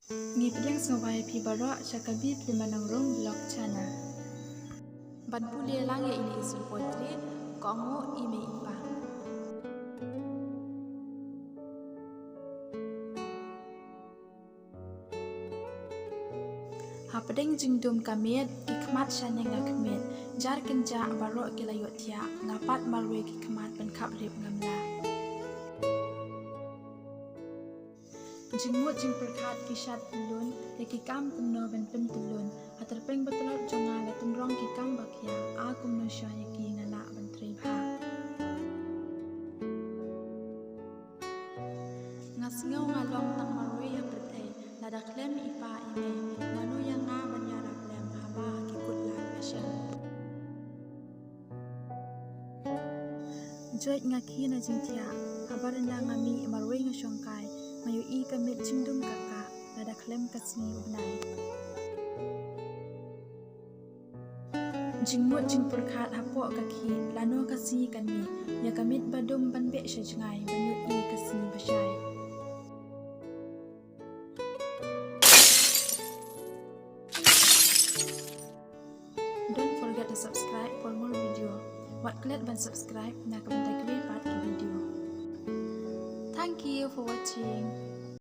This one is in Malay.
Ngipdeng sngawai pi barok caka B.P.Nongrum blog channel. Ban pulia lange ini Sur Poitry, Kohnguh imei ipa. Hapadeng jingdum kamit ikmat shaneng ngakmit jar kenja barok kilayot tia ngapat marwe kikmat ban kabrib ngamla. Jingmut jing perkat kishat tulun lekikam kumno ban pen tulun aterpeng betulot jonga letumrong kikam bakya a kumno syayaki ngala ban tribha. Ngasngaw ngalong tang marwe ya pertay nadaklem ipa imei nanu yang nga ban yarap lem haba kikut lan asyam. Joit ngaki na jingtia habarenda ngami marwe ngasyongkai mayu i kamit jingdum kakak lada klem kasngi ubnai. Jingmut jing perkat hapok kaki lano kasngi kanmi ya kamit badum banbek syajngai mayu i kasngi basyai. Don't forget to subscribe for more video. Wat klik ban subscribe na kabantai kwe part ke video. Thank you for watching.